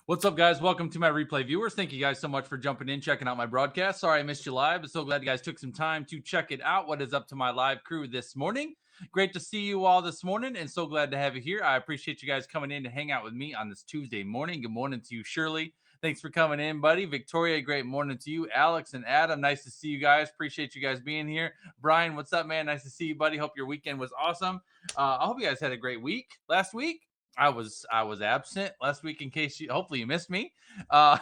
What's up, guys? Welcome to my replay viewers. Thank you guys so much for jumping in, checking out my broadcast. Sorry I missed you live, but so glad you guys took some time to check it out. What is up to my live crew this morning? Great to see you all this morning, and so glad to have you here. I appreciate you guys coming in to hang out with me on this Tuesday morning. Good morning to you, Shirley. Thanks for coming in, buddy. Victoria, great morning to you. Alex and Adam, nice to see you guys. Appreciate you guys being here. Brian, what's up, man? Nice to see you, buddy. Hope your weekend was awesome. I hope you guys had a great week last week. I was absent last week in case you hopefully you missed me. Uh,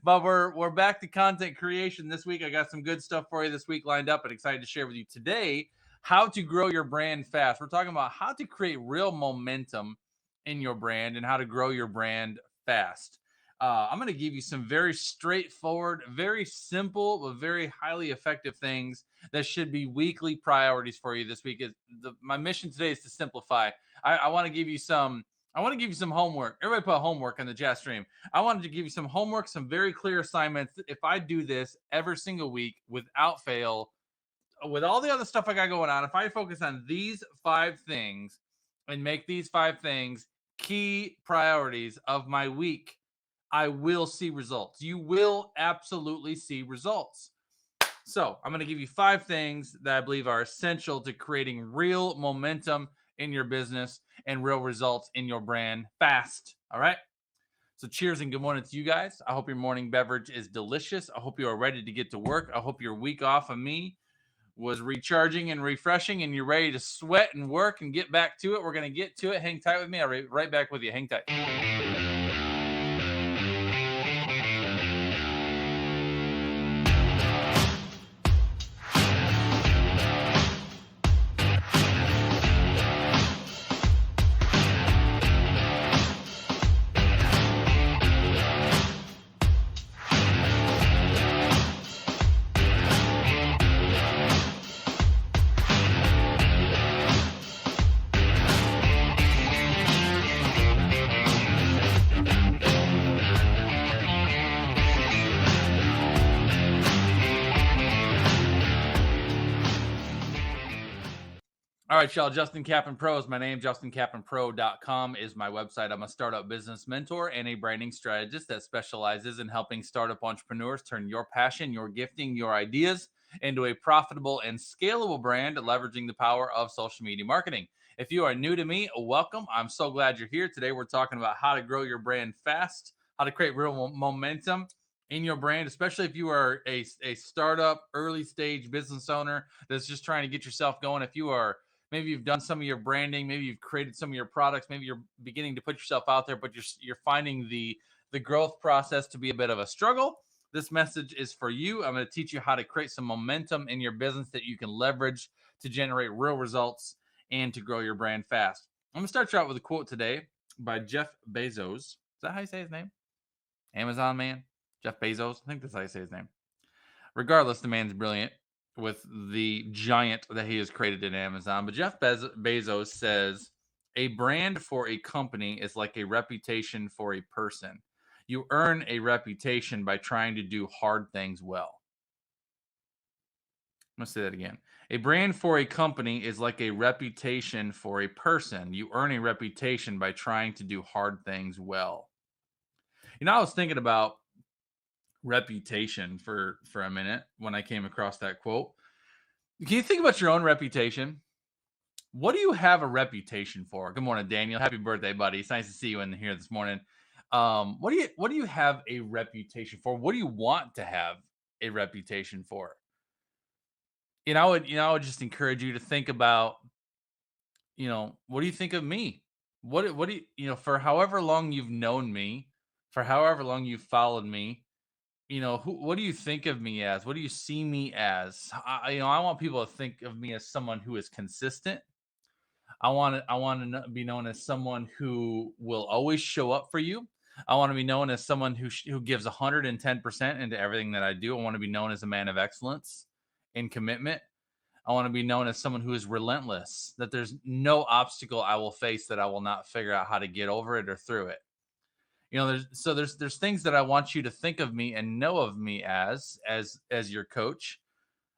but we're back to content creation this week. I got some good stuff for you this week lined up and excited to share with you today how to grow your brand fast. We're talking about how to create real momentum in your brand and how to grow your brand fast. I'm going to give you some very straightforward, very simple, but very highly effective things that should be weekly priorities for you this week. My mission today is to simplify. I want to give you some I want to give you some homework. Everybody put homework in the chat stream. I wanted to give you some homework, some very clear assignments. If I do this every single week without fail, with all the other stuff I got going on, if I focus on these 5 things and make these 5 things key priorities of my week, I will see results. You will absolutely see results. So I'm going to give you 5 things that I believe are essential to creating real momentum in your business and real results in your brand fast. All right. So cheers and good morning to you guys. I hope your morning beverage is delicious. I hope you are ready to get to work. I hope your week off of me was recharging and refreshing and you're ready to sweat and work and get back to it. We're going to get to it. Hang tight with me. I'll be right back with you. Hang tight. All right, y'all. Justin Kaplan Pro is my name. JustinKaplanPro.com is my website. I'm a startup business mentor and a branding strategist that specializes in helping startup entrepreneurs turn your passion, your gifting, your ideas into a profitable and scalable brand, leveraging the power of social media marketing. If you are new to me, welcome. I'm so glad you're here. Today, we're talking about how to grow your brand fast, how to create real momentum in your brand, especially if you are a startup, early stage business owner that's just trying to get yourself going. If you are maybe you've done some of your branding, maybe you've created some of your products, maybe you're beginning to put yourself out there, but you're finding the growth process to be a bit of a struggle. This message is for you. I'm going to teach you how to create some momentum in your business that you can leverage to generate real results and to grow your brand fast. I'm going to start you out with a quote today by Jeff Bezos. Is that how you say his name? Amazon man? Jeff Bezos? I think that's how you say his name. Regardless, the man's brilliant with the giant that he has created in Amazon. But Jeff Bezos says, a brand for a company is like a reputation for a person. You earn a reputation by trying to do hard things well. I'm going to say that again. A brand for a company is like a reputation for a person. You earn a reputation by trying to do hard things well. You know, I was thinking about reputation for a minute when I came across that quote. Can you think about your own reputation? What do you have a reputation for? Good morning, Daniel. Happy birthday, buddy. It's nice to see you in here this morning. What do you have a reputation for? What do you want to have a reputation for? I would just encourage you to think about, what do you think of me? What do you, for however long you've known me, for however long you've followed me, what do you think of me as? What do you see me as? I want people to think of me as someone who is consistent. I want to be known as someone who will always show up for you. I want to be known as someone who gives 110% into everything that I do. I want to be known as a man of excellence in commitment. I want to be known as someone who is relentless, that there's no obstacle I will face that I will not figure out how to get over it or through it. There's things that I want you to think of me and know of me as your coach.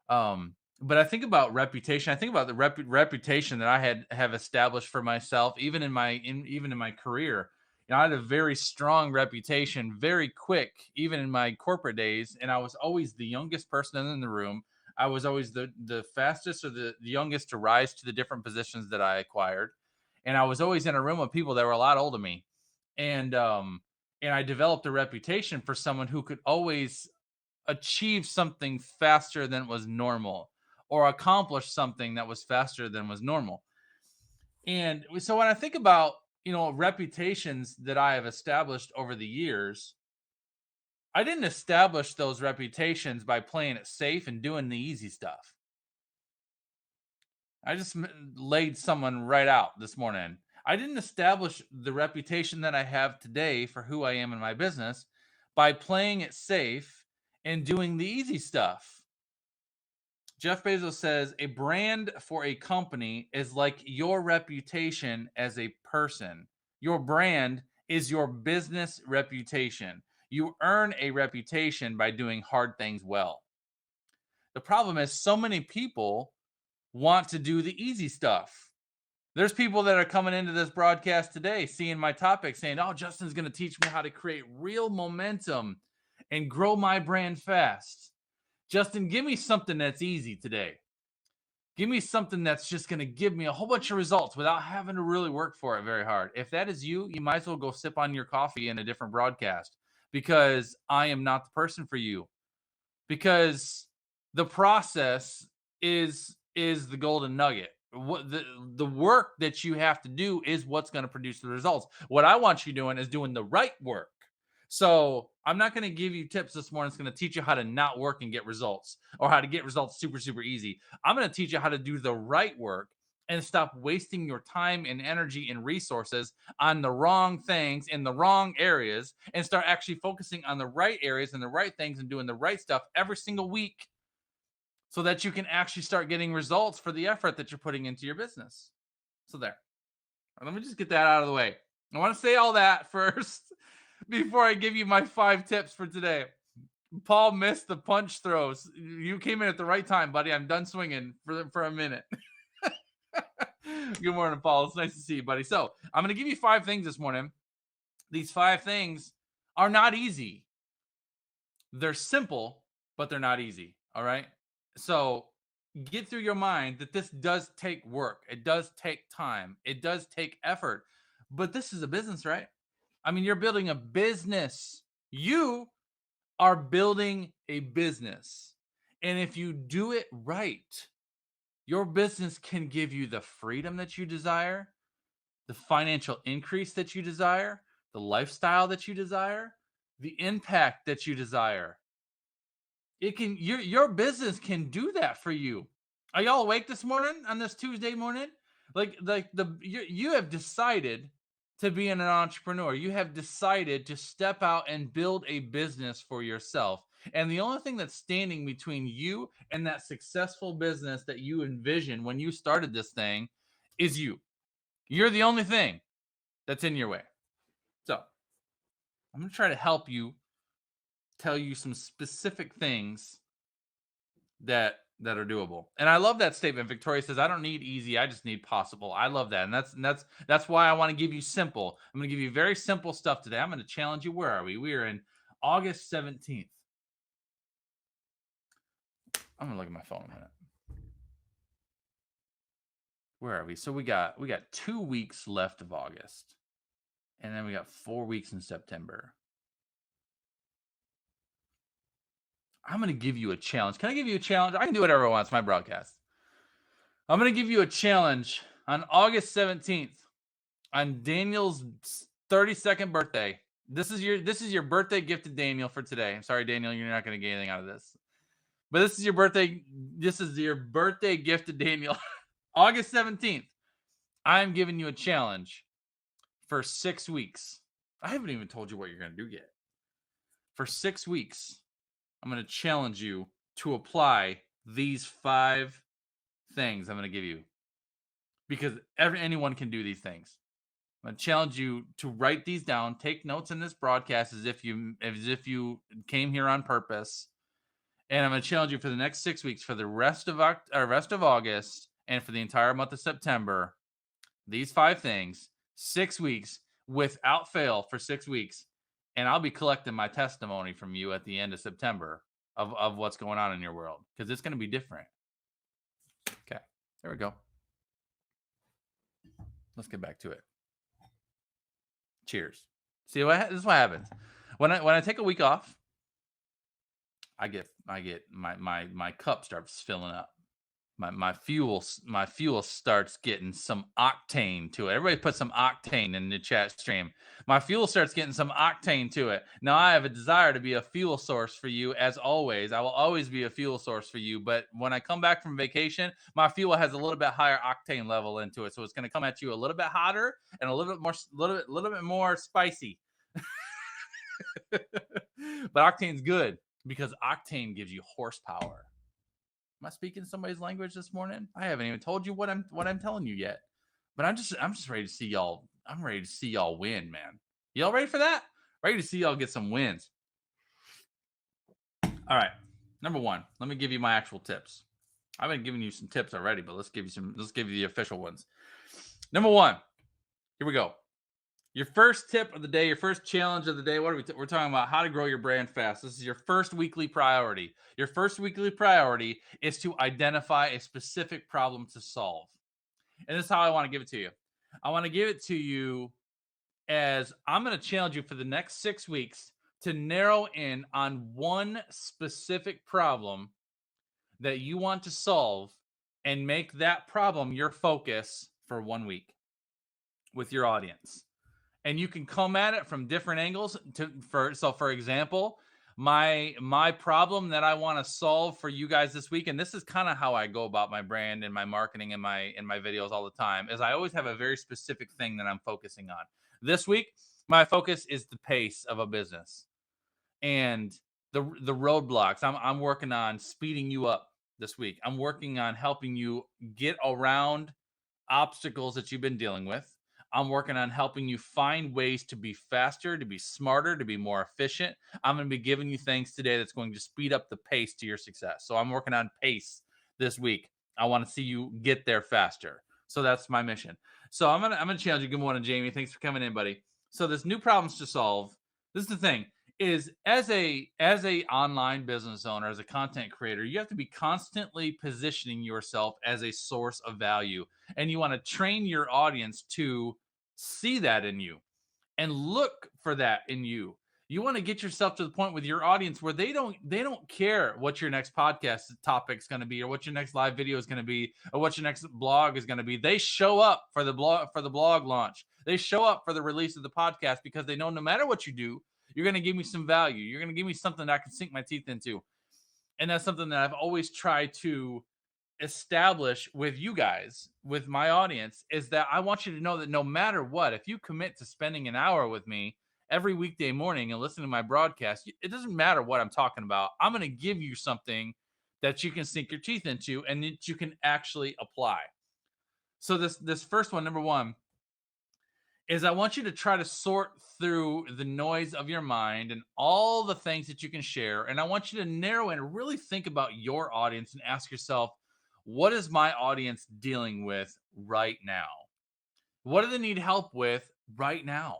But I think about reputation. I think about the reputation that I have established for myself, even in my career. I had a very strong reputation, very quick, even in my corporate days. And I was always the youngest person in the room. I was always the fastest or the youngest to rise to the different positions that I acquired. And I was always in a room of people that were a lot older than me. And I developed a reputation for someone who could always achieve something faster than was normal or accomplish something that was faster than was normal. And so when I think about, reputations that I have established over the years, I didn't establish those reputations by playing it safe and doing the easy stuff. I just laid someone right out this morning. I didn't establish the reputation that I have today for who I am in my business by playing it safe and doing the easy stuff. Jeff Bezos says a brand for a company is like your reputation as a person. Your brand is your business reputation. You earn a reputation by doing hard things well. The problem is so many people want to do the easy stuff. There's people that are coming into this broadcast today, seeing my topic, saying, "Oh, Justin's going to teach me how to create real momentum and grow my brand fast." Justin, give me something that's easy today. Give me something that's just going to give me a whole bunch of results without having to really work for it very hard. If that is you, you might as well go sip on your coffee in a different broadcast, because I am not the person for you. Because the process is the golden nugget. What the work that you have to do is what's going to produce the results. What I want you doing is doing the right work. So I'm not going to give you tips this morning. It's going to teach you how to not work and get results, or how to get results super, super easy. I'm going to teach you how to do the right work and stop wasting your time and energy and resources on the wrong things in the wrong areas, and start actually focusing on the right areas and the right things and doing the right stuff every single week, so that you can actually start getting results for the effort that you're putting into your business. So there. Let me just get that out of the way. I want to say all that first before I give you my 5 tips for today. Paul missed the punch throws. You came in at the right time, buddy. I'm done swinging for a minute. Good morning, Paul. It's nice to see you, buddy. So I'm going to give you 5 things this morning. These 5 things are not easy. They're simple, but they're not easy. All right. So get through your mind that this does take work. It does take time. It does take effort. But this is a business, right? I mean, you're building a business. You are building a business. And if you do it right, your business can give you the freedom that you desire, the financial increase that you desire, the lifestyle that you desire, the impact that you desire. It can your business can do that for you. Are y'all awake this morning on this Tuesday morning? You have decided to be an entrepreneur. You have decided to step out and build a business for yourself. And the only thing that's standing between you and that successful business that you envisioned when you started this thing is you. You're the only thing that's in your way. So I'm going to try to help you, tell you some specific things that are doable. And I love that statement. Victoria says, "I don't need easy, I just need possible." I love that. And that's why I want to give you simple. I'm going to give you very simple stuff today. I'm going to challenge you. Where are we? We are in August 17th. I'm going to look at my phone a minute. Where are we? So we got 2 weeks left of August. And then we got 4 weeks in September. I'm going to give you a challenge. Can I give you a challenge? I can do whatever I want. It's my broadcast. I'm going to give you a challenge on August 17th, on Daniel's 32nd birthday. This is your birthday gift to Daniel for today. I'm sorry, Daniel, you're not going to get anything out of this. But this is your birthday. This is your birthday gift to Daniel. August 17th. I'm giving you a challenge for 6 weeks. I haven't even told you what you're going to do yet. For 6 weeks, I'm going to challenge you to apply these 5 things I'm going to give you, because anyone can do these things. I'm going to challenge you to write these down, take notes in this broadcast as if you came here on purpose. And I'm going to challenge you for the next 6 weeks, for the rest of August, and for the entire month of September. These 5 things, 6 weeks. without fail for 6 weeks, and I'll be collecting my testimony from you at the end of September of what's going on in your world, because it's going to be different. Okay, there we go. Let's get back to it. Cheers. See this is what happens when I take a week off. I get my cup starts filling up. My fuel starts getting some octane to it. Everybody put some octane in the chat stream. My fuel starts getting some octane to it. Now I have a desire to be a fuel source for you, as always. I will always be a fuel source for you. But when I come back from vacation, my fuel has a little bit higher octane level into it, so it's going to come at you a little bit hotter and a little bit more spicy. But octane's good because octane gives you horsepower. Am I speaking somebody's language this morning? I haven't even told you what I'm telling you yet. But I'm just ready to see y'all. I'm ready to see y'all win, man. Y'all ready for that? Ready to see y'all get some wins. All right. Number one, let me give you my actual tips. I've been giving you some tips already, but let's give you the official ones. Number one, here we go. Your first tip of the day, your first challenge of the day. What are we're talking about? How to grow your brand fast. This is your first weekly priority. Your first weekly priority is to identify a specific problem to solve. And this is how I want to give it to you. I want to give it to you as I'm going to challenge you for the next 6 weeks to narrow in on one specific problem that you want to solve and make that problem your focus for 1 week with your audience. And you can come at it from different angles. For example, my problem that I want to solve for you guys this week, and this is kind of how I go about my brand and my marketing and my videos all the time, is I always have a very specific thing that I'm focusing on. This week, my focus is the pace of a business and the roadblocks. I'm working on speeding you up this week. I'm working on helping you get around obstacles that you've been dealing with. I'm working on helping you find ways to be faster, to be smarter, to be more efficient. I'm going to be giving you things today that's going to speed up the pace to your success. So I'm working on pace this week. I want to see you get there faster. So that's my mission. So I'm gonna challenge you. Good morning, Jamie. Thanks for coming in, buddy. So there's new problems to solve. This is the thing: is as a online business owner, as a content creator, you have to be constantly positioning yourself as a source of value, and you want to train your audience to see that in you and look for that in you. You want to get yourself to the point with your audience where they don't care what your next podcast topic is going to be, or what your next live video is going to be, or what your next blog is going to be. They show up for the blog launch. They show up for the release of the podcast because they know no matter what you do, you're going to give me some value. You're going to give me something that I can sink my teeth into. And that's something that I've always tried to establish with you guys, with my audience, is that I want you to know that no matter what, if you commit to spending an hour with me every weekday morning and listening to my broadcast, it doesn't matter what I'm talking about. I'm going to give you something that you can sink your teeth into and that you can actually apply. So this first one, number one, is I want you to try to sort through the noise of your mind and all the things that you can share. And I want you to narrow in and really think about your audience and ask yourself, what is my audience dealing with right now? What do they need help with right now?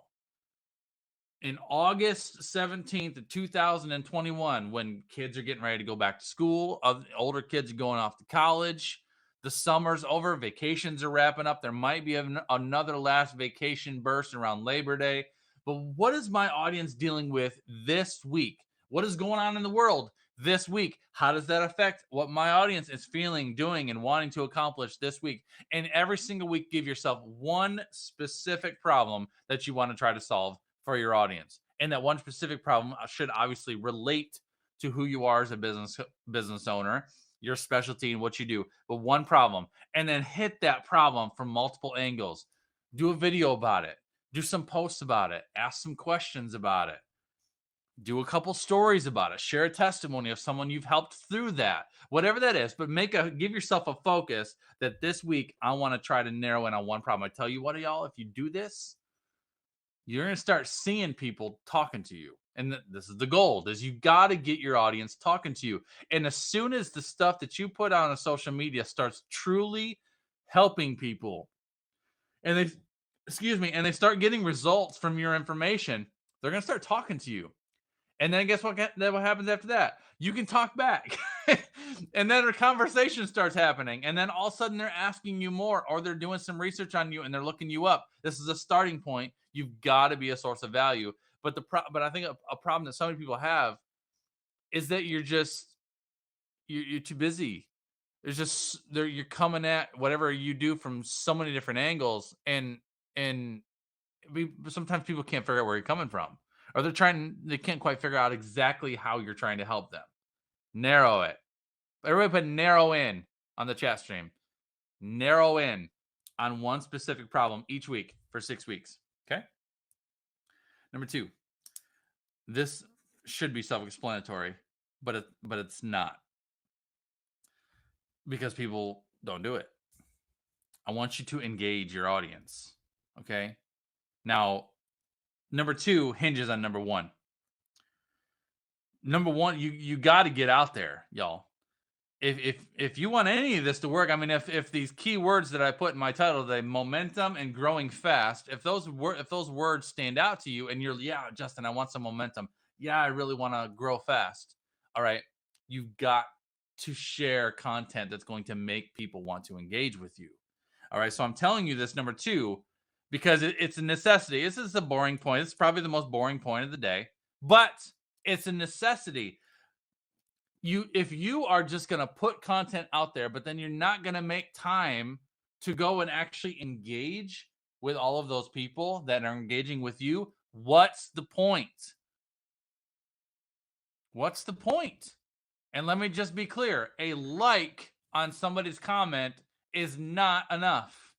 In August 17th of 2021, when kids are getting ready to go back to school, older kids are going off to college, the summer's over, vacations are wrapping up. There might be another last vacation burst around Labor Day. But what is my audience dealing with this week? What is going on in the world this week? How does that affect what my audience is feeling, doing, and wanting to accomplish this week? And every single week, give yourself one specific problem that you want to try to solve for your audience. And that one specific problem should obviously relate to who you are as a business owner, your specialty, and what you do. But one problem, and then hit that problem from multiple angles. Do a video about it. Do some posts about it. Ask some questions about it. Do a couple stories about it. Share a testimony of someone you've helped through that. Whatever that is, but give yourself a focus that this week I want to try to narrow in on one problem. I tell you what, y'all, if you do this, you're going to start seeing people talking to you. And this is the goal, is you got to get your audience talking to you. And as soon as the stuff that you put on social media starts truly helping people, and excuse me, and they start getting results from your information, they're going to start talking to you. And then guess what happens after that? You can talk back. And then a conversation starts happening. And then all of a sudden they're asking you more, or they're doing some research on you and they're looking you up. This is a starting point. You've got to be a source of value. But I think a problem that so many people have is that you're too busy. There's just there you're coming at whatever you do from so many different angles, and sometimes people can't figure out where you're coming from, or they can't quite figure out exactly how you're trying to help them. Narrow it. Everybody put narrow in on the chat stream. Narrow in on one specific problem each week for 6 weeks. Okay. Number 2. This should be self-explanatory, but it's not, because people don't do it. I want you to engage your audience. Okay. Now, number 2 hinges on number 1. Number 1, you got to get out there, y'all. If you want any of this to work, I mean, if these keywords that I put in my title, the momentum and growing fast, if those words stand out to you, and you're, yeah, Justin, I want some momentum. Yeah, I really want to grow fast. All right, you've got to share content that's going to make people want to engage with you. All right, so I'm telling you this number 2 because it's a necessity. This is a boring point. It's probably the most boring point of the day, but it's a necessity. If you are just going to put content out there, but then you're not going to make time to go and actually engage with all of those people that are engaging with you, what's the point? What's the point? And let me just be clear, a like on somebody's comment is not enough.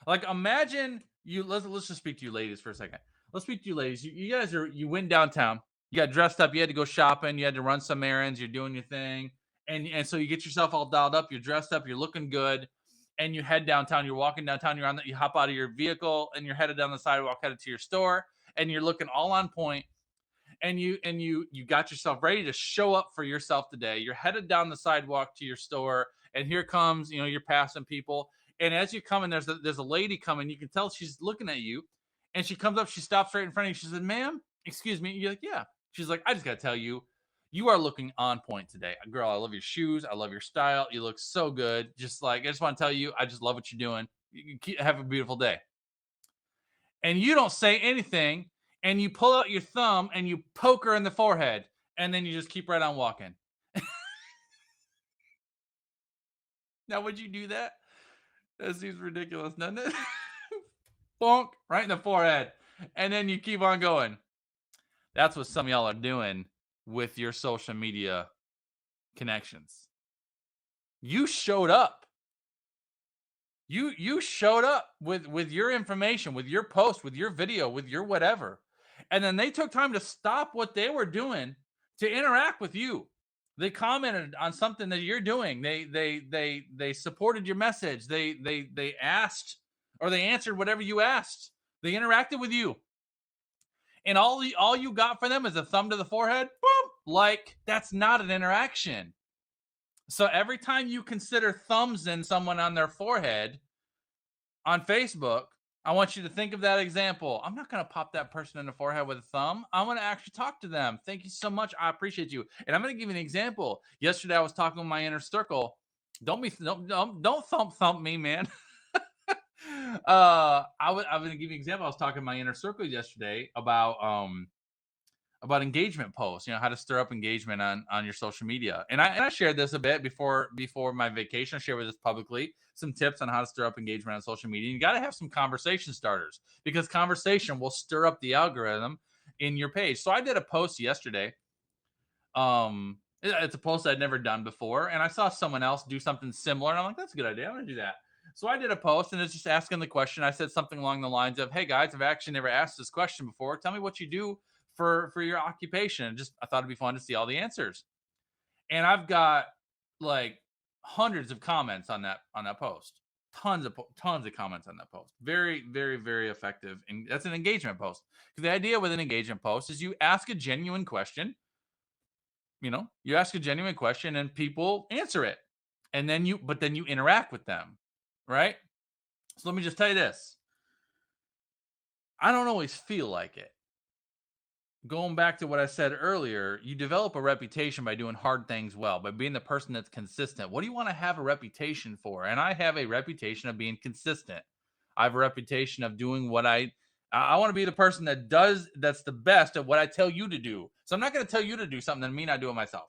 Like, imagine let's just speak to you ladies for a second. Let's speak to you ladies. You guys you went downtown. You got dressed up. You had to go shopping. You had to run some errands. You're doing your thing. And so you get yourself all dialed up. You're dressed up. You're looking good. And you head downtown. You're walking downtown. You hop out of your vehicle and you're headed down the sidewalk, headed to your store. And you're looking all on point. And you got yourself ready to show up for yourself today. You're headed down the sidewalk to your store. And here comes, you're passing people. And as you come in, there's a lady coming. You can tell she's looking at you. And she comes up. She stops right in front of you. She said, "Ma'am, excuse me." You're like, "Yeah." She's like, "I just got to tell you, you are looking on point today. Girl, I love your shoes. I love your style. You look so good. I just want to tell you, I just love what you're doing. Have a beautiful day." And you don't say anything. And you pull out your thumb and you poke her in the forehead. And then you just keep right on walking. Now, would you do that? That seems ridiculous, doesn't it? Bonk, right in the forehead. And then you keep on going. That's what some of y'all are doing with your social media connections. You showed up. You showed up with your information, with your post, with your video, with your whatever. And then they took time to stop what they were doing to interact with you. They commented on something that you're doing. They supported your message. They asked, or they answered whatever you asked. They interacted with you. And all you got for them is a thumb to the forehead. Boom! Like, that's not an interaction. So every time you consider thumbs in someone on their forehead on Facebook, I want you to think of that example. I'm not going to pop that person in the forehead with a thumb. I'm going to actually talk to them. Thank you so much. I appreciate you. And I'm going to give you an example. Yesterday, I was talking with my inner circle. Don't thump me, man. I'm going to give you an example. I was talking to my inner circle yesterday about engagement posts, how to stir up engagement on your social media. And I shared this a bit before my vacation. I shared this publicly, some tips on how to stir up engagement on social media. You got to have some conversation starters, because conversation will stir up the algorithm in your page. So I did a post yesterday. It's a post I'd never done before. And I saw someone else do something similar. And I'm like, that's a good idea. I'm going to do that. So I did a post, and it's just asking the question. I said something along the lines of, "Hey guys, I've actually never asked this question before. Tell me what you do for your occupation." I thought it'd be fun to see all the answers. And I've got like hundreds of comments on that post. Tons of comments on that post. Very, very, very effective. And that's an engagement post. Because the idea with an engagement post is you ask a genuine question. You ask a genuine question and people answer it. And then you interact with them. Right? So let me just tell you this. I don't always feel like it. Going back to what I said earlier, you develop a reputation by doing hard things well, by being the person that's consistent. What do you want to have a reputation for? And I have a reputation of being consistent. I have a reputation of doing what I want to be the person that's the best at what I tell you to do. So I'm not going to tell you to do something that mean I do it myself.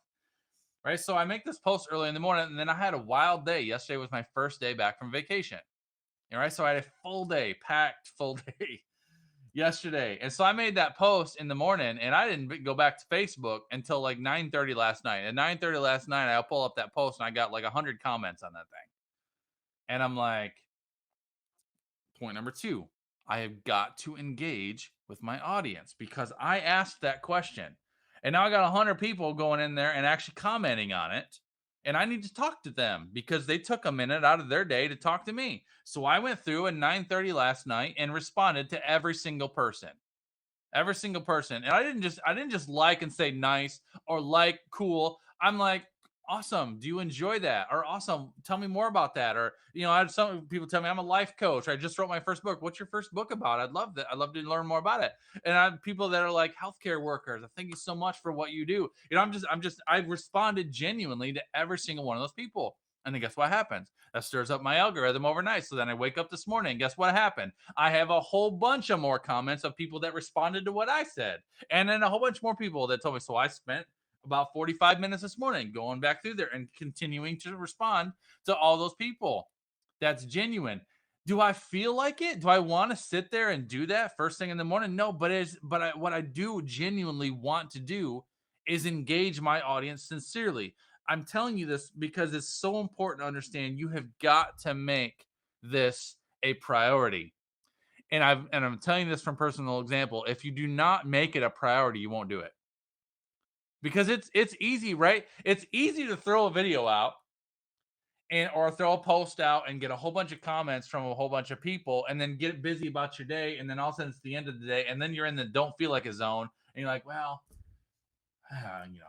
Right? So I make this post early in the morning, and then I had a wild day. Yesterday was my first day back from vacation. All right, so I had a full day, packed full day yesterday. And so I made that post in the morning, and I didn't go back to Facebook until like 9:30 last night. At 9:30 last night, I'll pull up that post and I got like 100 comments on that thing. And I'm like, point number 2, I have got to engage with my audience because I asked that question. And now I got 100 people going in there and actually commenting on it. And I need to talk to them because they took a minute out of their day to talk to me. So I went through at 9:30 last night and responded to every single person. Every single person. And I didn't just like and say nice or like cool. I'm like, awesome. Do you enjoy that? Or awesome. Tell me more about that. Or, I had some people tell me I'm a life coach. I just wrote my first book. What's your first book about? I'd love that. I'd love to learn more about it. And I have people that are like healthcare workers. Thank you so much for what you do. I responded genuinely to every single one of those people. And then guess what happens? That stirs up my algorithm overnight. So then I wake up this morning. Guess what happened? I have a whole bunch of more comments of people that responded to what I said. And then a whole bunch more people that told me. So I spent about 45 minutes this morning going back through there and continuing to respond to all those people. That's genuine. Do I feel like it? Do I want to sit there and do that first thing in the morning? No, what I do genuinely want to do is engage my audience sincerely. I'm telling you this because it's so important to understand you have got to make this a priority. And I'm telling you this from personal example. If you do not make it a priority, you won't do it. Because it's easy, right? It's easy to throw a video out and or throw a post out and get a whole bunch of comments from a whole bunch of people and then get busy about your day, and then all of a sudden it's the end of the day and then you're in the don't feel like a zone and you're like, well, I don't know.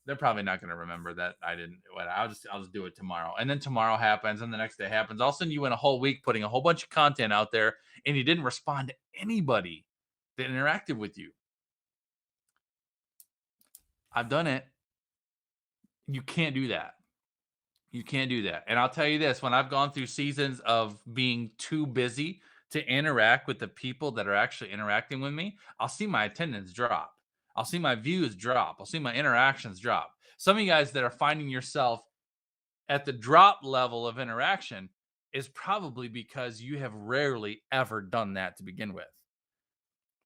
They're probably not going to remember that I didn't. I'll just do it tomorrow, and then tomorrow happens, and the next day happens. All of a sudden, you went a whole week putting a whole bunch of content out there, and you didn't respond to anybody that interacted with you. I've done it. You can't do that. You can't do that. And I'll tell you this: when I've gone through seasons of being too busy to interact with the people that are actually interacting with me, I'll see my attendance drop. I'll see my views drop. I'll see my interactions drop. Some of you guys that are finding yourself at the drop level of interaction is probably because you have rarely ever done that to begin with.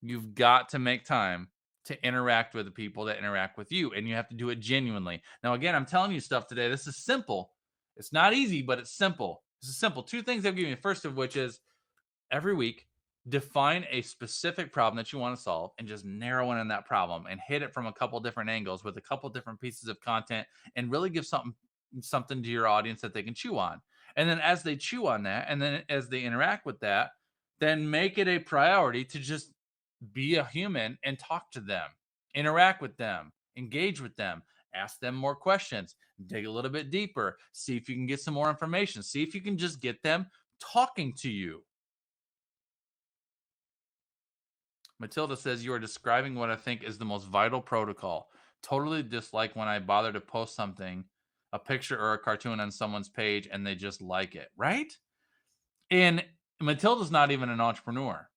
You've got to make time to interact with the people that interact with you, and you have to do it genuinely. Now, again, I'm telling you stuff today. This is simple. It's not easy, but it's simple. This is simple. Two things I've given you. First of which is every week, define a specific problem that you want to solve and just narrow in on that problem and hit it from a couple different angles with a couple different pieces of content and really give something to your audience that they can chew on. And then as they chew on that and then as they interact with that, then make it a priority to just be a human and talk to them, interact with them, engage with them, ask them more questions, dig a little bit deeper, see if you can get some more information, see if you can just get them talking to you. Matilda says you are describing what I think is the most vital protocol. Totally dislike when I bother to post something, a picture or a cartoon on someone's page and they just like it, right? And Matilda's not even an entrepreneur.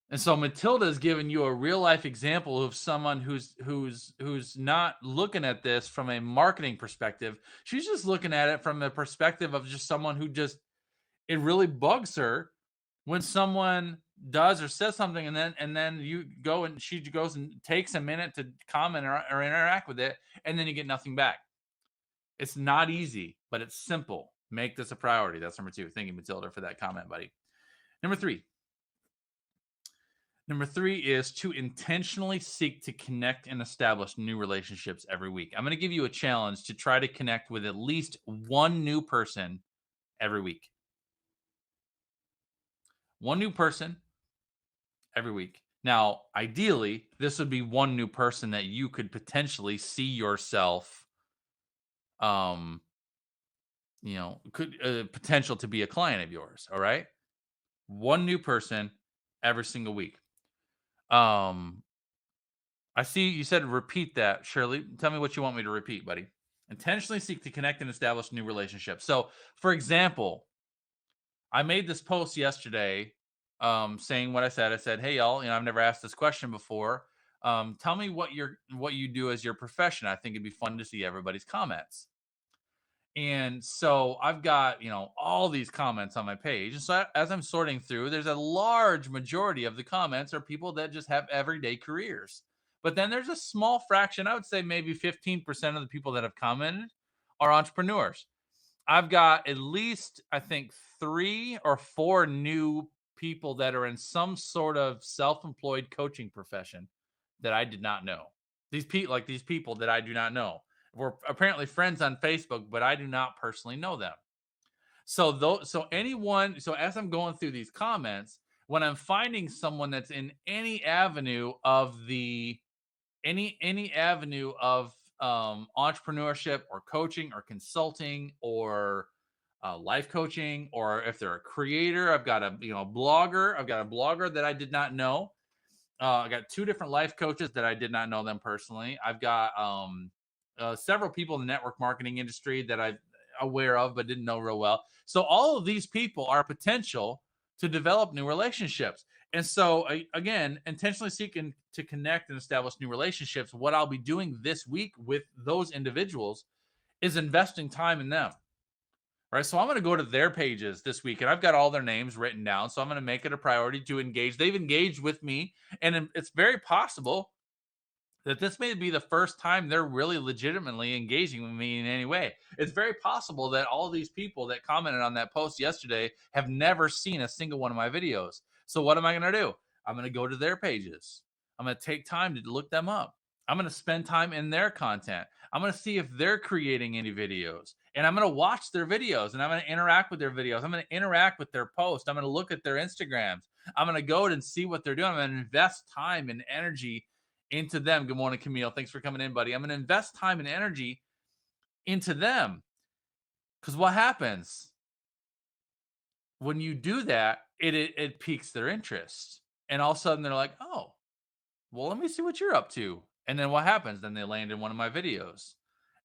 And so Matilda is giving you a real life example of someone who's not looking at this from a marketing perspective. She's just looking at it from the perspective of just someone who just it really bugs her when someone does or says something and then you go and she goes and takes a minute to comment or interact with it and then you get nothing back. It's not easy, but it's simple. Make this a priority. That's number 2. Thank you, Matilda, for that comment, buddy. Number 3. Number 3 is to intentionally seek to connect and establish new relationships every week. I'm going to give you a challenge to try to connect with at least one new person every week. One new person every week. Now, ideally, this would be one new person that you could potentially see yourself, could potential to be a client of yours. All right. One new person every single week. Um, I see you said repeat that, Shirley. Tell me what you want me to repeat, buddy. Intentionally seek to connect and establish new relationships. So, for example, I made this post yesterday saying what I said. I said, "Hey y'all, I've never asked this question before. Tell me what you do as your profession. I think it'd be fun to see everybody's comments." And so I've got, all these comments on my page. And so as I'm sorting through, there's a large majority of the comments are people that just have everyday careers. But then there's a small fraction, I would say maybe 15% of the people that have commented are entrepreneurs. I've got at least, I think, 3 or 4 new people that are in some sort of self-employed coaching profession that I did not know. These people that I do not know. We're apparently friends on Facebook, but I do not personally know them. So as I'm going through these comments, when I'm finding someone that's in any avenue of the any avenue of entrepreneurship or coaching or consulting or life coaching, or if they're a creator, I've got a blogger. I've got a blogger that I did not know. I got 2 different life coaches that I did not know them personally. I've got several people in the network marketing industry that I'm aware of but didn't know real well. So all of these people are potential to develop new relationships. And so again, intentionally seeking to connect and establish new relationships. What I'll be doing this week with those individuals is investing time in them. Right. So I'm going to go to their pages this week and I've got all their names written down. So I'm going to make it a priority to engage. They've engaged with me. And it's very possible that this may be the first time they're really legitimately engaging with me in any way. It's very possible that all these people that commented on that post yesterday have never seen a single one of my videos. So what am I going to do? I'm going to go to their pages. I'm going to take time to look them up. I'm going to spend time in their content. I'm going to see if they're creating any videos, and I'm going to watch their videos, and I'm going to interact with their videos. I'm going to interact with their posts. I'm going to look at their Instagrams. I'm going to go and see what they're doing. I'm going to invest time and energy into them. Good morning, Camille. Thanks for coming in, buddy. I'm going to invest time and energy into them, because what happens when you do that, it piques their interest, and all of a sudden they're like, "Oh, well, let me see what you're up to." And then what happens? Then they land in one of my videos,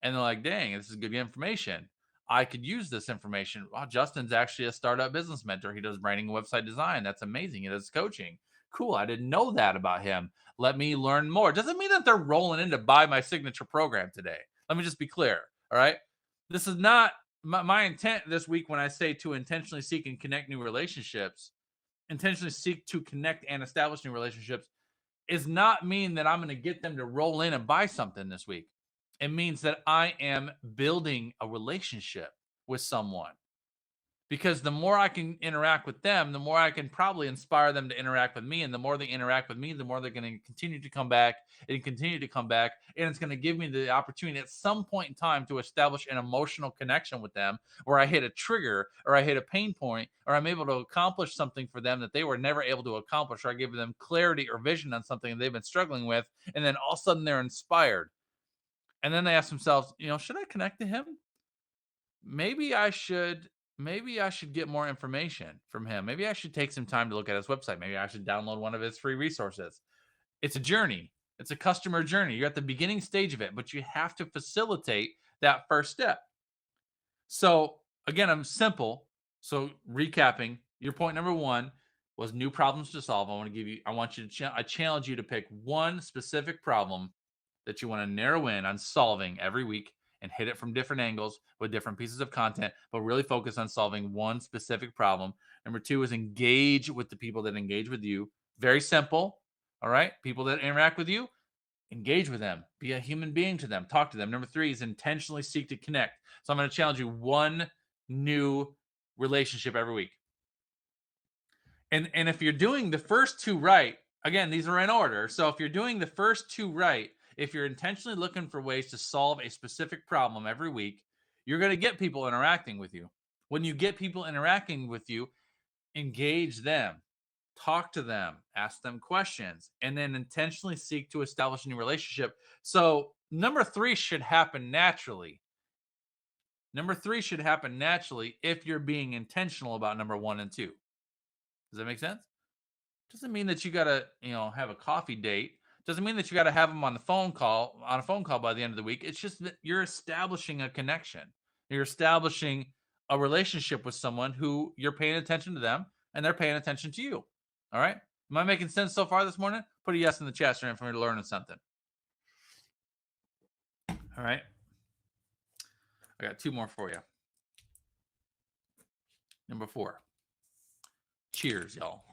and they're like, "Dang, this is good information. I could use this information." Wow, Justin's actually a startup business mentor. He does branding and website design. That's amazing. He does coaching. Cool. I didn't know that about him. Let me learn more. Doesn't mean that they're rolling in to buy my signature program today. Let me just be clear. All right. This is not my intent this week when I say to intentionally seek and connect new relationships, intentionally seek to connect and establish new relationships is not mean that I'm going to get them to roll in and buy something this week. It means that I am building a relationship with someone, because the more I can interact with them, the more I can probably inspire them to interact with me. And the more they interact with me, the more they're going to continue to come back and continue to come back. And it's going to give me the opportunity at some point in time to establish an emotional connection with them, where I hit a trigger or I hit a pain point, or I'm able to accomplish something for them that they were never able to accomplish, or I give them clarity or vision on something they've been struggling with. And then all of a sudden they're inspired. And then they ask themselves, should I connect to him? maybe I should maybe I should get more information from him. Maybe I should take some time to look at his website. Maybe I should download one of his free resources. It's a journey. It's a customer journey. You're at the beginning stage of it, but you have to facilitate that first step. So, again, I'm simple. So, recapping, your point number 1 was new problems to solve. I want you to I challenge you to pick one specific problem that you want to narrow in on solving every week, and hit it from different angles with different pieces of content, but really focus on solving one specific problem. Number 2 is engage with the people that engage with you. Very simple. All right. People that interact with you, engage with them, be a human being to them, talk to them. Number 3 is intentionally seek to connect. So I'm going to challenge you one new relationship every week. And if you're doing the first 2 right, again, these are in order. So if you're doing the first 2 right, if you're intentionally looking for ways to solve a specific problem every week, you're going to get people interacting with you. When you get people interacting with you, engage them, talk to them, ask them questions, and then intentionally seek to establish a new relationship. So, number 3 should happen naturally. Number 3 should happen naturally if you're being intentional about number 1 and 2. Does that make sense? Doesn't mean that you gotta, have a coffee date. Doesn't mean that you gotta have them on a phone call by the end of the week. It's just that you're establishing a connection. You're establishing a relationship with someone who you're paying attention to them and they're paying attention to you. All right. Am I making sense so far this morning? Put a yes in the chat stream for me to learn something. All right. I got two more for you. Number 4. Cheers, y'all.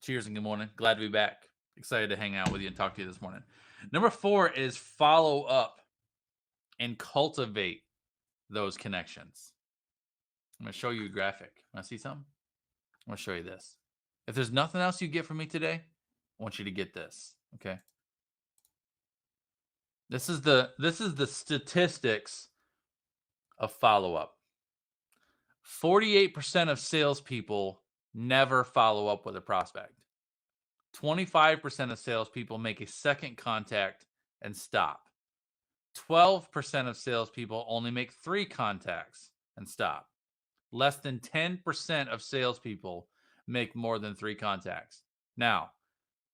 Cheers and good morning. Glad to be back. Excited to hang out with you and talk to you this morning. Number 4 is follow up and cultivate those connections. I'm going to show you a graphic. Want to see something? I'm going to show you this. If there's nothing else you get from me today, I want you to get this. Okay. This is the statistics of follow up. 48% of salespeople never follow up with a prospect. 25% of salespeople make a second contact and stop. 12% of salespeople only make 3 contacts and stop. Less than 10% of salespeople make more than 3 contacts. Now,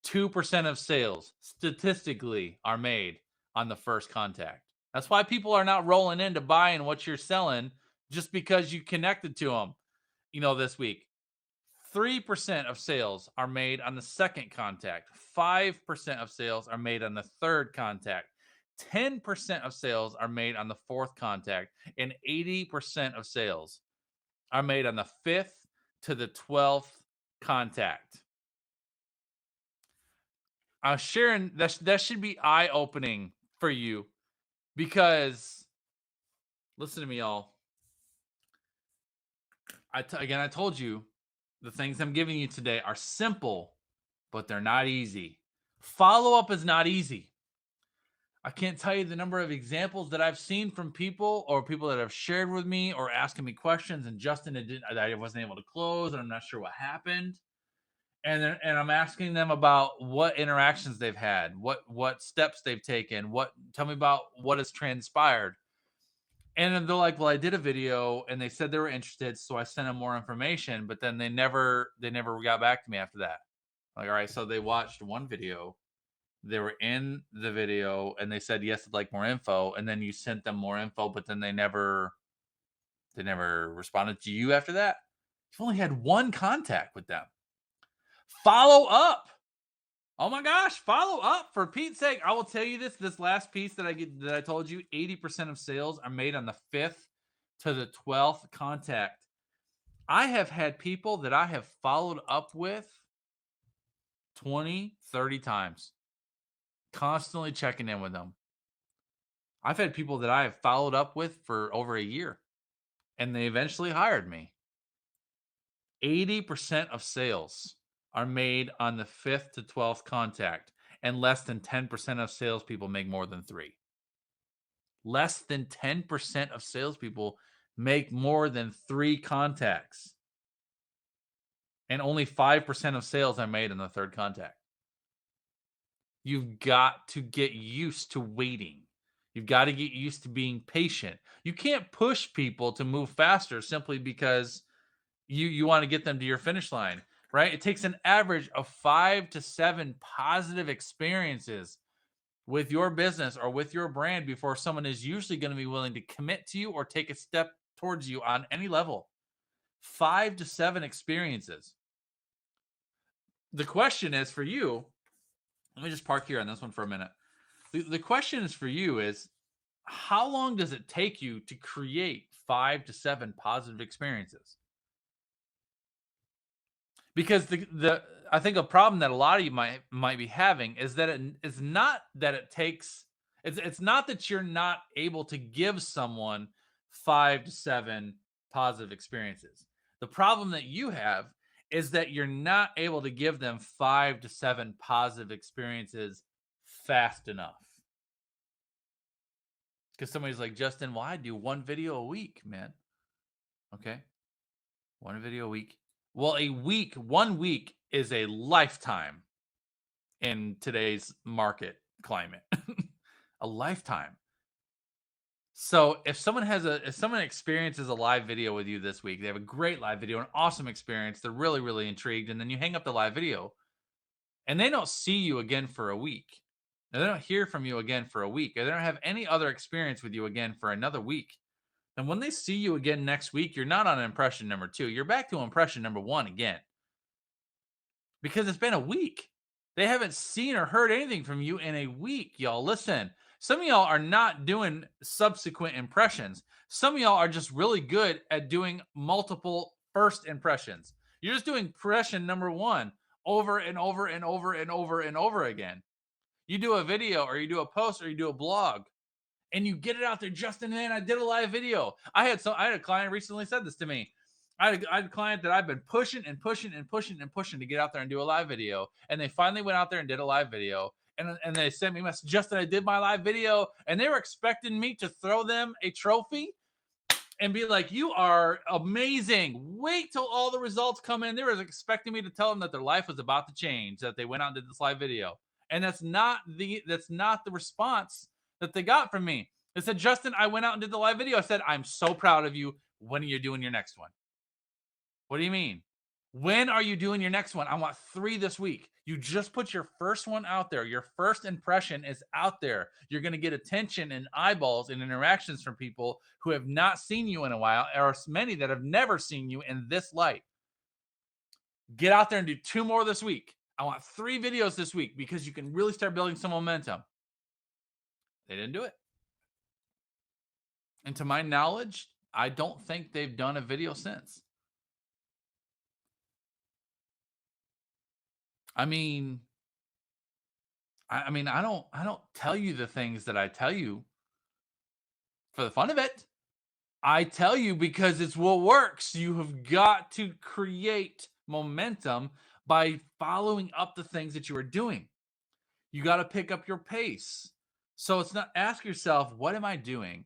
2% of sales statistically are made on the first contact. That's why people are not rolling in to buying what you're selling just because you connected to them, this week. 3% of sales are made on the second contact. 5% of sales are made on the third contact. 10% of sales are made on the fourth contact. And 80% of sales are made on the 5th to the 12th contact. I'm sharing that should be eye-opening for you because, listen to me, y'all. I told you the things I'm giving you today are simple, but they're not easy. Follow-up is not easy. I can't tell you the number of examples that I've seen from people or people that have shared with me or asking me questions, and Justin, I wasn't able to close, and I'm not sure what happened. And I'm asking them about what interactions they've had, what steps they've taken, tell me about what has transpired. And then they're like, well, I did a video and they said they were interested, so I sent them more information, but then they never got back to me after that. Like, all right, so they watched one video, they were in the video and they said yes, I'd like more info, and then you sent them more info, but then they never responded to you after that. You've only had one contact with them. Follow up. Oh my gosh, follow up, for Pete's sake. I will tell you this last piece that I told you, 80% of sales are made on the 5th to the 12th contact. I have had people that I have followed up with 20, 30 times, constantly checking in with them. I've had people that I have followed up with for over a year, and they eventually hired me. 80% of sales are made on the 5th to 12th contact, and less than 10% of salespeople make more than 3. Less than 10% of salespeople make more than 3 contacts, and only 5% of sales are made on the third contact. You've got to get used to waiting. You've got to get used to being patient. You can't push people to move faster simply because you want to get them to your finish line. Right? It takes an average of 5 to 7 positive experiences with your business or with your brand before someone is usually going to be willing to commit to you or take a step towards you on any level. 5 to 7 experiences. The question is for you, let me just park here on this one for a minute. The question is for you is, how long does it take you to create 5 to 7 positive experiences? Because I think a problem that a lot of you might be having is that it's not that it takes it's not that you're not able to give someone 5 to 7 positive experiences. The problem that you have is that you're not able to give them 5 to 7 positive experiences fast enough. Because somebody's like, Justin, well, I do 1 video a week, man. Okay. 1 video a week. Well, 1 week is a lifetime in today's market climate. A lifetime. So if someone experiences a live video with you this week, they have a great live video, an awesome experience, they're really, really intrigued, and then you hang up the live video, and they don't see you again for a week, and they don't hear from you again for a week, or they don't have any other experience with you again for another week, and when they see you again next week, you're not on impression number 2. You're back to impression number 1 again because it's been a week. They haven't seen or heard anything from you in a week, y'all. Listen, some of y'all are not doing subsequent impressions. Some of y'all are just really good at doing multiple first impressions. You're just doing impression number 1 over and over and over and over and over again. You do a video or you do a post or you do a blog and you get it out there. Justin, man, I did a live video. I had a client recently said this to me. I had a client that I've been pushing and pushing and pushing and pushing to get out there and do a live video. And they finally went out there and did a live video. And they sent me a message, Justin, I did my live video. And they were expecting me to throw them a trophy and be like, you are amazing. Wait till all the results come in. They were expecting me to tell them that their life was about to change, that they went out and did this live video. And that's not the response that they got from me. They said, Justin, I went out and did the live video. I said, I'm so proud of you. When are you doing your next one? What do you mean? When are you doing your next one? I want 3 this week. You just put your first one out there. Your first impression is out there. You're going to get attention and eyeballs and interactions from people who have not seen you in a while, or many that have never seen you in this light. Get out there and do 2 more this week. I want 3 videos this week because you can really start building some momentum. They didn't do it. And to my knowledge, I don't think they've done a video since. I mean, I don't tell you the things that I tell you for the fun of it. I tell you because it's what works. You have got to create momentum by following up the things that you are doing. You got to pick up your pace. So it's not, ask yourself, what am I doing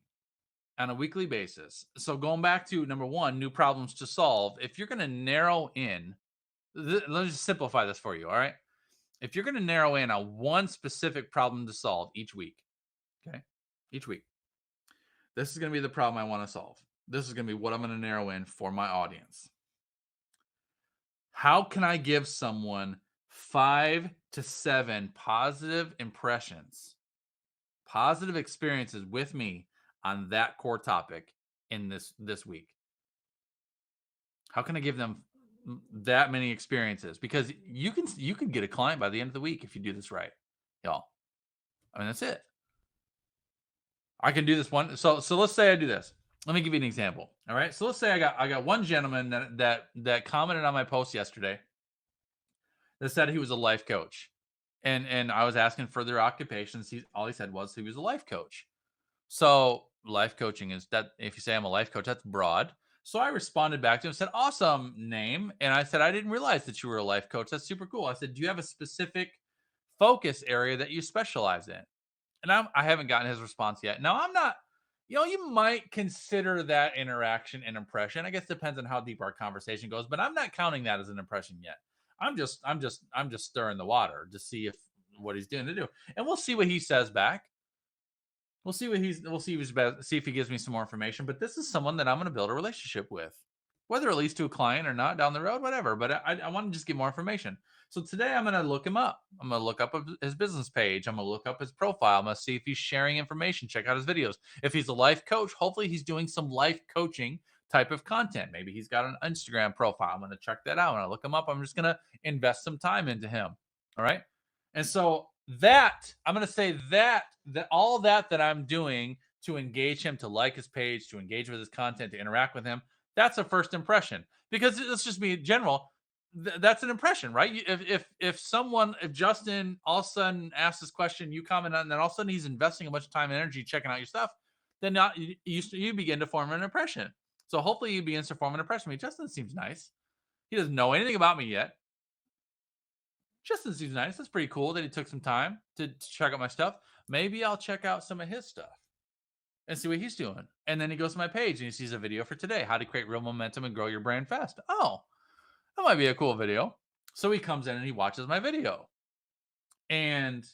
on a weekly basis? So going back to number 1, new problems to solve. If you're going to narrow in, let me just simplify this for you. All right. If you're going to narrow in on one specific problem to solve each week, okay, each week, this is going to be the problem I want to solve. This is going to be what I'm going to narrow in for my audience. How can I give someone 5 to 7 positive impressions, positive experiences with me on that core topic in this week? How can I give them that many experiences? Because you can get a client by the end of the week if you do this right, y'all. I mean, that's it. I can do this one. So let's say I do this. Let me give you an example. All right. So let's say I got one gentleman that commented on my post yesterday that said he was a life coach, and I was asking for their occupations. All he said was he was a life coach. So life coaching is that, if you say I'm a life coach, that's broad. So I responded back to him and said, awesome name. And I said, I didn't realize that you were a life coach. That's super cool. I said, do you have a specific focus area that you specialize in? And I haven't gotten his response yet. Now, I'm not, you might consider that interaction an impression. I guess it depends on how deep our conversation goes, but I'm not counting that as an impression yet. I'm just stirring the water to see what he's doing to do. And we'll see what he says back. We'll see if he gives me some more information. But this is someone that I'm going to build a relationship with, whether it leads to a client or not down the road, whatever. But I want to just get more information. So today I'm going to look him up. I'm going to look up his business page. I'm going to look up his profile. I'm going to see if he's sharing information. Check out his videos. If he's a life coach, hopefully he's doing some life coaching type of content. Maybe he's got an Instagram profile. I'm going to check that out. When I look him up, I'm just going to invest some time into him. All right. And so that I'm going to say that all that I'm doing to engage him, to like his page, to engage with his content, to interact with him, that's a first impression. Because let's just be general. That's an impression, right? If Justin all of a sudden asks this question, you comment on, and then all of a sudden he's investing a bunch of time and energy checking out your stuff, then you begin to form an impression. So hopefully he begins to form an impression. Justin seems nice. He doesn't know anything about me yet. Justin seems nice. That's pretty cool that he took some time to check out my stuff. Maybe I'll check out some of his stuff and see what he's doing. And then he goes to my page and he sees a video for today, how to create real momentum and grow your brand fast. Oh, that might be a cool video. So he comes in and he watches my video. And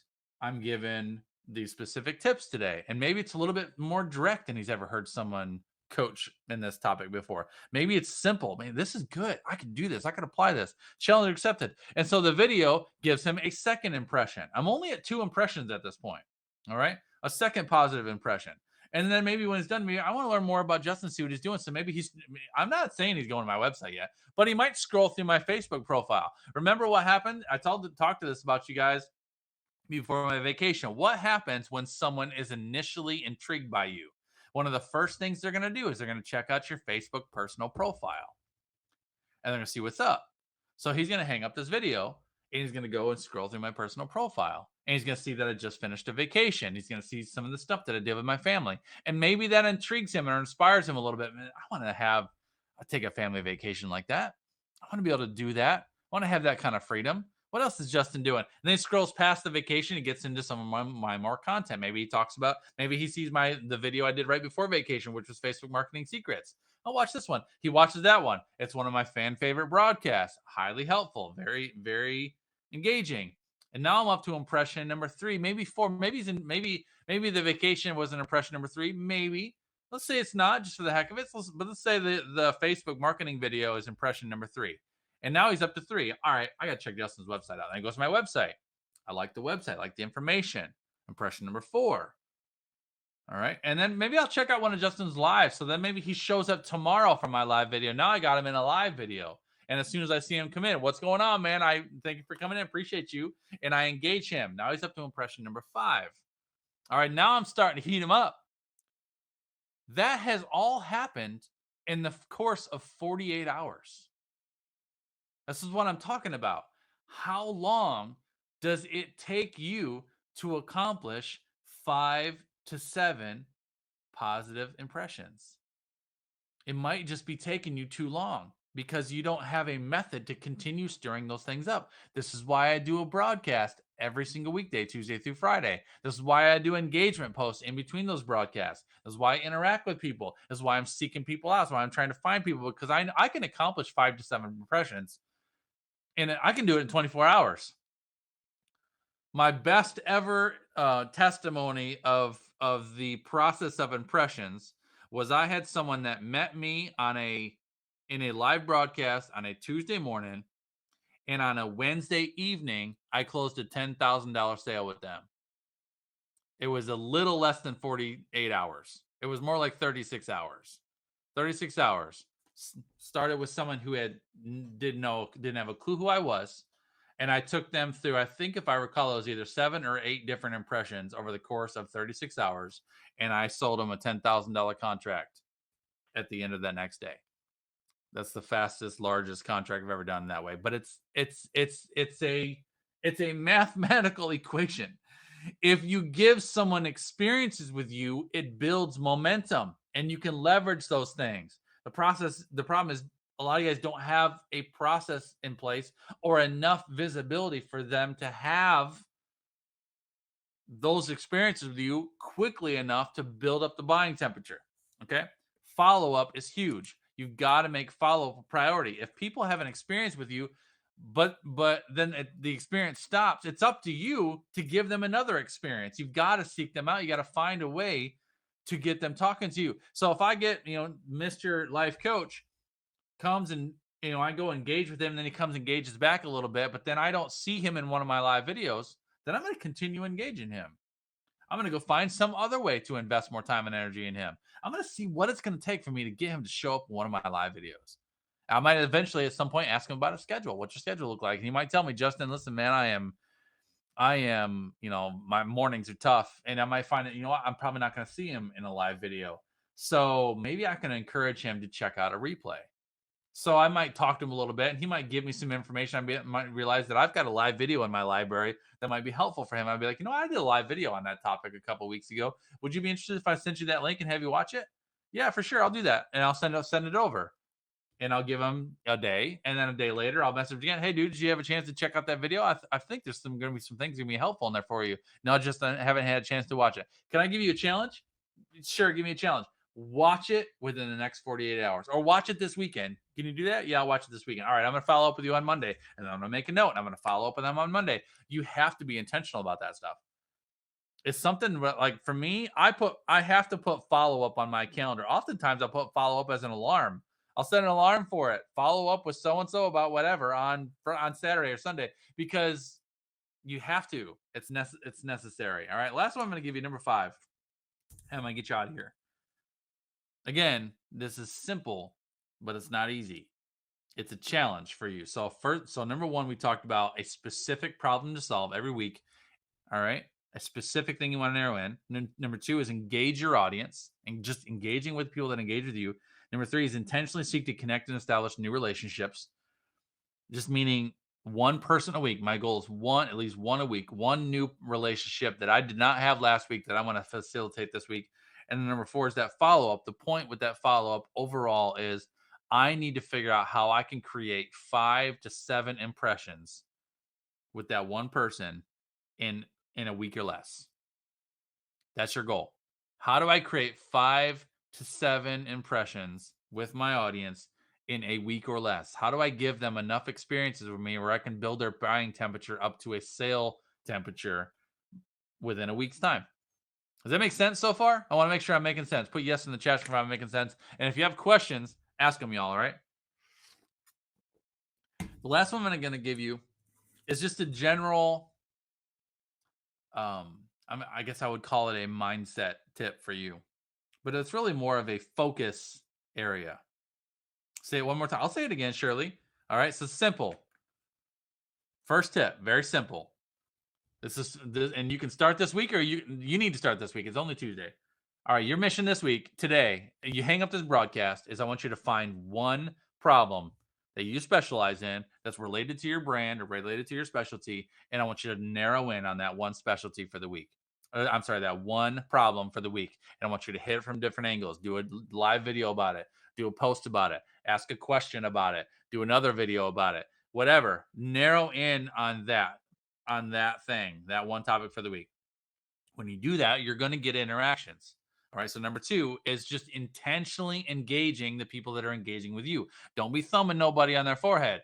I'm given these specific tips today. And maybe it's a little bit more direct than he's ever heard someone coach in this topic before. Maybe it's simple. Man, this is good. I can do this. I can apply this. Challenge accepted. And so the video gives him a second impression. I'm only at 2 impressions at this point. All right. A second positive impression. And then maybe when it's done, I want to learn more about Justin, see what he's doing. So maybe I'm not saying he's going to my website yet, but he might scroll through my Facebook profile. Remember what happened? I talked to this about you guys before my vacation. What happens when someone is initially intrigued by you? One of the first things they're going to do is they're going to check out your Facebook personal profile and they're going to see what's up. So he's going to hang up this video and he's going to go and scroll through my personal profile. And he's going to see that I just finished a vacation. He's going to see some of the stuff that I did with my family. And maybe that intrigues him or inspires him a little bit. Man, I want to take a family vacation like that. I want to be able to do that. I want to have that kind of freedom. What else is Justin doing? And then he scrolls past the vacation and gets into some of my more content. Maybe he talks about, maybe he sees the video I did right before vacation, which was Facebook marketing secrets. I'll watch this one. He watches that one. It's one of my fan favorite broadcasts. Highly helpful. Very, very engaging. And now I'm up to impression number 3, maybe 4. Maybe the vacation was an impression number 3. Maybe. Let's say it's not, just for the heck of it. But let's say the Facebook marketing video is impression number 3. And now he's up to 3. All right, I got to check Justin's website out. And he goes to my website. I like the website, I like the information. Impression number 4. All right. And then maybe I'll check out one of Justin's lives. So then maybe he shows up tomorrow for my live video. Now I got him in a live video. And as soon as I see him come in, what's going on, man? I thank you for coming in. Appreciate you. And I engage him. Now he's up to impression number 5. All right. Now I'm starting to heat him up. That has all happened in the course of 48 hours. This is what I'm talking about. How long does it take you to accomplish 5 to 7 positive impressions? It might just be taking you too long because you don't have a method to continue stirring those things up. This is why I do a broadcast every single weekday, Tuesday through Friday. This is why I do engagement posts in between those broadcasts. This is why I interact with people. This is why I'm seeking people out. This is why I'm trying to find people, because I can accomplish 5 to 7 impressions. And I can do it in 24 hours. My best ever testimony of the process of impressions was I had someone that met me in a live broadcast on a Tuesday morning, and on a Wednesday evening, I closed a $10,000 sale with them. It was a little less than 48 hours. It was more like 36 hours. 36 hours. Started with someone who didn't have a clue who I was, and I took them through, I think if I recall, it was either 7 or 8 different impressions over the course of 36 hours, and I sold them a $10,000 contract at the end of that next day. That's the fastest, largest contract I've ever done that way. But it's a mathematical equation. If you give someone experiences with you, it builds momentum, and you can leverage those things. The problem is a lot of you guys don't have a process in place or enough visibility for them to have those experiences with you quickly enough to build up the buying temperature. Okay. Follow-up is huge. You've got to make follow-up a priority. If people have an experience with you, but then the experience stops, it's up to you to give them another experience. You've got to seek them out. You got to find a way to get them talking to you. So if I get, Mr. Life Coach comes and, I go engage with him, and then he comes engages back a little bit, but then I don't see him in one of my live videos, then I'm going to continue engaging him. I'm going to go find some other way to invest more time and energy in him. I'm going to see what it's going to take for me to get him to show up in one of my live videos. I might eventually at some point ask him about a schedule. What's your schedule look like? And he might tell me, Justin, listen, man, I am, my mornings are tough, and I might find that, I'm probably not going to see him in a live video. So maybe I can encourage him to check out a replay. So I might talk to him a little bit, and he might give me some information. I might realize that I've got a live video in my library that might be helpful for him. I'd be like, I did a live video on that topic a couple weeks ago. Would you be interested if I sent you that link and have you watch it? Yeah, for sure. I'll do that. And I'll send it over. And I'll give him a day. And then a day later, I'll message again. Hey, dude, did you have a chance to check out that video? I think there's going to be some things going to be helpful in there for you. No, just I haven't had a chance to watch it. Can I give you a challenge? Sure, give me a challenge. Watch it within the next 48 hours, or watch it this weekend. Can you do that? Yeah, I'll watch it this weekend. All right, I'm going to follow up with you on Monday, and then I'm going to make a note, and I'm going to follow up with them on Monday. You have to be intentional about that stuff. It's something like for me, I have to put follow up on my calendar. Oftentimes I'll put follow up as an alarm. I'll set an alarm for it. Follow up with so and so about whatever on Saturday or Sunday because you have to. It's necessary. All right. Last one I'm going to give you number 5. And I'm going to get you out of here. Again, this is simple, but it's not easy. It's a challenge for you. So number 1, we talked about a specific problem to solve every week. All right. A specific thing you want to narrow in. Number 2 is engage your audience and just engaging with people that engage with you. Number 3 is intentionally seek to connect and establish new relationships. Just meaning one person a week. My goal is at least one a week, one new relationship that I did not have last week that I want to facilitate this week. And then number 4 is that follow up. The point with that follow up overall is I need to figure out how I can create 5 to 7 impressions with that one person in a week or less. That's your goal. How do I create 5 to 7 impressions with my audience in a week or less? How do I give them enough experiences with me where I can build their buying temperature up to a sale temperature within a week's time? Does that make sense so far? I want to make sure I'm making sense. Put yes in the chat if I'm making sense. And if you have questions, ask them, y'all, all right? The last one I'm going to give you is just a general, I guess I would call it a mindset tip for you. But it's really more of a focus area. Say it one more time. I'll say it again, Shirley. All right, so simple. First tip, very simple. And you can start this week, or you need to start this week. It's only Tuesday. All right, your mission this week, today, you hang up this broadcast, is I want you to find one problem that you specialize in that's related to your brand or related to your specialty, and I want you to narrow in on that one specialty for the week. I'm sorry, that one problem for the week. And I want you to hit it from different angles. Do a live video about it. Do a post about it. Ask a question about it. Do another video about it. Whatever. Narrow in on that thing, that one topic for the week. When you do that, you're going to get interactions. All right. So number 2 is just intentionally engaging the people that are engaging with you. Don't be thumbing nobody on their forehead.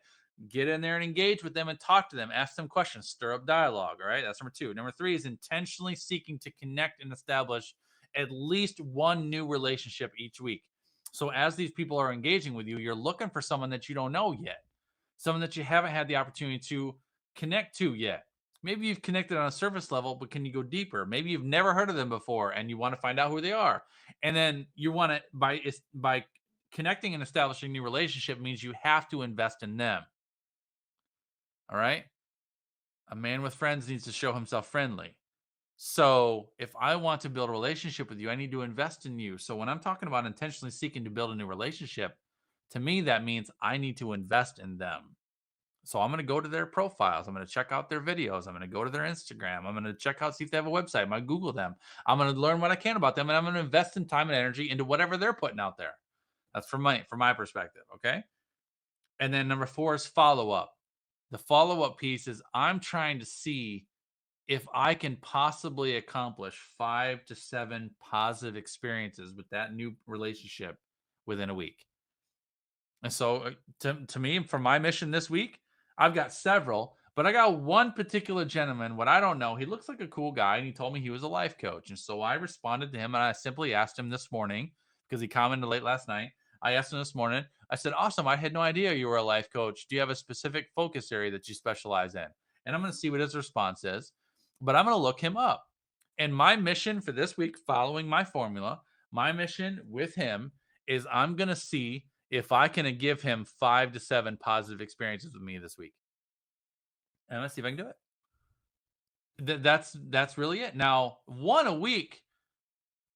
Get in there and engage with them and talk to them. Ask them questions. Stir up dialogue. All right. That's number 2. Number 3 is intentionally seeking to connect and establish at least one new relationship each week. So as these people are engaging with you, you're looking for someone that you don't know yet, someone that you haven't had the opportunity to connect to yet. Maybe you've connected on a surface level, but can you go deeper? Maybe you've never heard of them before and you want to find out who they are. And then you want to, by connecting and establishing a new relationship means you have to invest in them. All right. A man with friends needs to show himself friendly. So if I want to build a relationship with you, I need to invest in you. So when I'm talking about intentionally seeking to build a new relationship, to me, that means I need to invest in them. So I'm going to go to their profiles. I'm going to check out their videos. I'm going to go to their Instagram. I'm going to check out, see if they have a website. I'm going to Google them. I'm going to learn what I can about them. And I'm going to invest in time and energy into whatever they're putting out there. That's from my perspective. Okay. And then number 4 is follow up. The follow up piece is I'm trying to see if I can possibly accomplish 5 to 7 positive experiences with that new relationship within a week. And so to me, for my mission this week, I've got several, but I got one particular gentleman, what I don't know, he looks like a cool guy, and he told me he was a life coach. And so I responded to him, and I simply asked him this morning, because he commented late last night. I asked him this morning, I said, awesome, I had no idea you were a life coach. Do you have a specific focus area that you specialize in? And I'm going to see what his response is, but I'm going to look him up. And my mission for this week, following my formula, my mission with him is I'm going to see if I can give him 5 to 7 positive experiences with me this week. And let's see if I can do it. That's really it. Now, one a week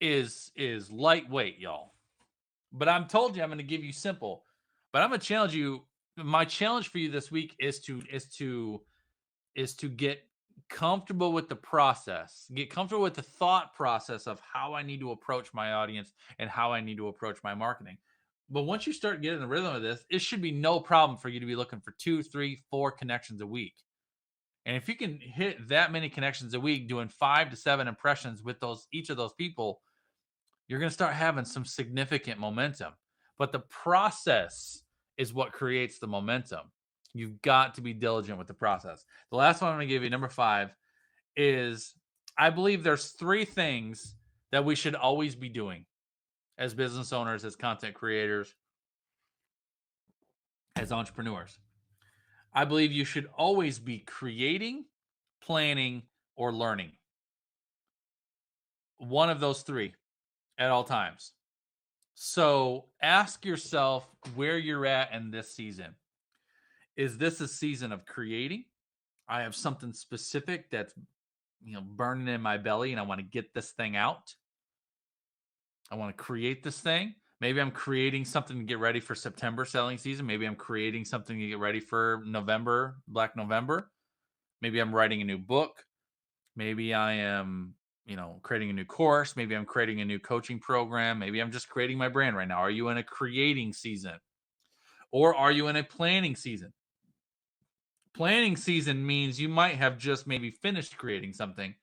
is lightweight, y'all. But I'm told you I'm going to give you simple. But I'm going to challenge you. My challenge for you this week is to get comfortable with the process. Get comfortable with the thought process of how I need to approach my audience and how I need to approach my marketing. But once you start getting the rhythm of this, it should be no problem for you to be looking for 2, 3, 4 connections a week. And if you can hit that many connections a week, doing 5 to 7 impressions with each of those people, you're going to start having some significant momentum. But the process is what creates the momentum. You've got to be diligent with the process. The last one I'm going to give you, number 5, is I believe there's 3 things that we should always be doing as business owners, as content creators, as entrepreneurs. I believe you should always be creating, planning, or learning. One of those 3 at all times. So ask yourself where you're at in this season. Is this a season of creating? I have something specific that's burning in my belly and I want to get this thing out. I want to create this thing. Maybe I'm creating something to get ready for September selling season. Maybe I'm creating something to get ready for November, Black November. Maybe I'm writing a new book. Maybe I am, creating a new course. Maybe I'm creating a new coaching program. Maybe I'm just creating my brand right now. Are you in a creating season or are you in a planning season? Planning season means you might have just maybe finished creating something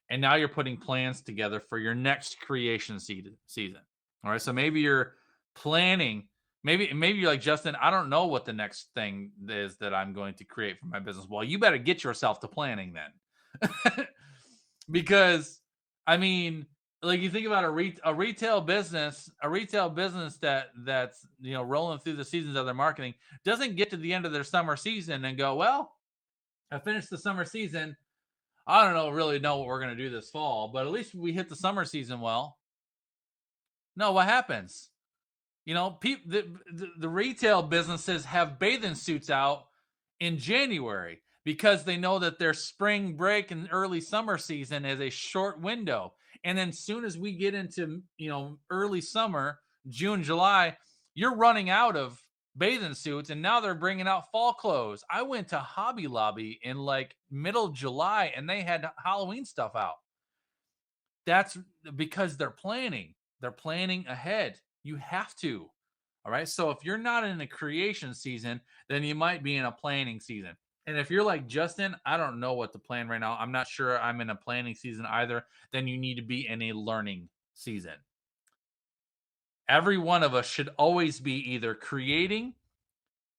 and now you're putting plans together for your next creation season. All right. So maybe you're planning, maybe you're like, Justin, I don't know what the next thing is that I'm going to create for my business. Well, you better get yourself to planning then. Because I mean, like you think about a retail business that's rolling through the seasons of their marketing doesn't get to the end of their summer season and go, well, I finished the summer season. I don't really know what we're going to do this fall, but at least we hit the summer season well. No, what happens? The retail businesses have bathing suits out in January because they know that their spring break and early summer season is a short window. And then soon as we get into, early summer, June, July, you're running out of bathing suits and now they're bringing out fall clothes. I went to Hobby Lobby in like middle July and they had Halloween stuff out. That's because they're planning. They're planning ahead. You have to. All right. So if you're not in a creation season, then you might be in a planning season. And if you're like, Justin, I don't know what to plan right now. I'm not sure I'm in a planning season either. Then you need to be in a learning season. Every one of us should always be either creating,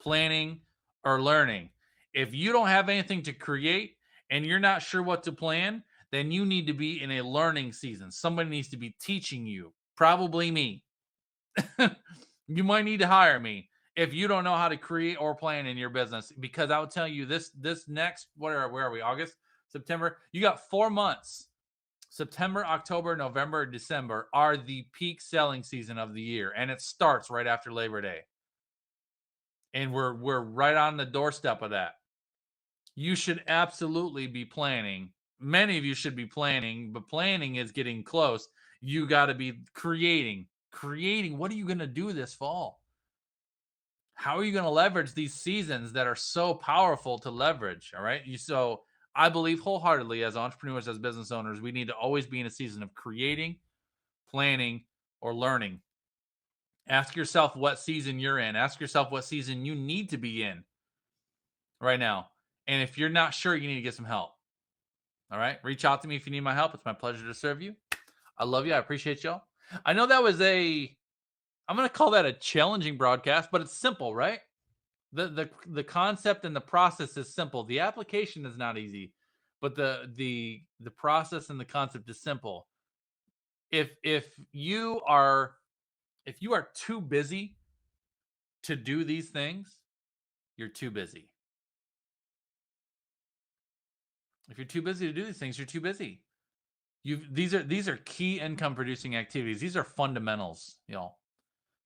planning, or learning. If you don't have anything to create and you're not sure what to plan, then you need to be in a learning season. Somebody needs to be teaching you, probably me. You might need to hire me if you don't know how to create or plan in your business, because I'll tell you this next, where are we? August, September. You got 4 months. September, October, November, December are the peak selling season of the year, and it starts right after Labor Day. And we're right on the doorstep of that. You should absolutely be planning. Many of you should be planning, but planning is getting close. You got to be creating. What are you going to do this fall? How are you going to leverage these seasons that are so powerful to leverage? All right. So I believe wholeheartedly, as entrepreneurs, as business owners, we need to always be in a season of creating, planning, or learning. Ask yourself what season you're in. Ask yourself what season you need to be in right now. And if you're not sure, you need to get some help. All right. Reach out to me if you need my help. It's my pleasure to serve you. I love you. I appreciate y'all. I know that was I'm going to call that a challenging broadcast, but it's simple, right? The concept and the process is simple. The application is not easy, but the process and the concept is simple. If you are too busy to do these things, you're too busy. If you're too busy to do these things, you're too busy. These are key income producing activities. These are fundamentals,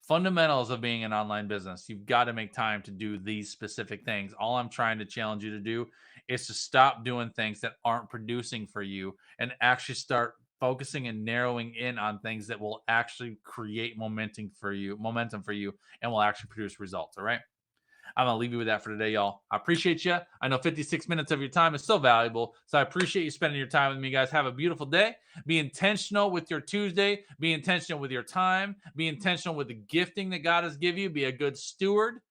fundamentals of being an online business. You've got to make time to do these specific things. All I'm trying to challenge you to do is to stop doing things that aren't producing for you and actually start focusing and narrowing in on things that will actually create momentum for you, and will actually produce results. All right. I'm going to leave you with that for today, y'all. I appreciate you. I know 56 minutes of your time is so valuable. So I appreciate you spending your time with me, guys. Have a beautiful day. Be intentional with your Tuesday. Be intentional with your time. Be intentional with the gifting that God has given you. Be a good steward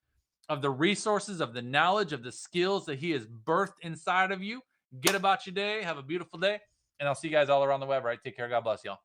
of the resources, of the knowledge, of the skills that He has birthed inside of you. Get about your day. Have a beautiful day. And I'll see you guys all around the web, right? Take care. God bless y'all.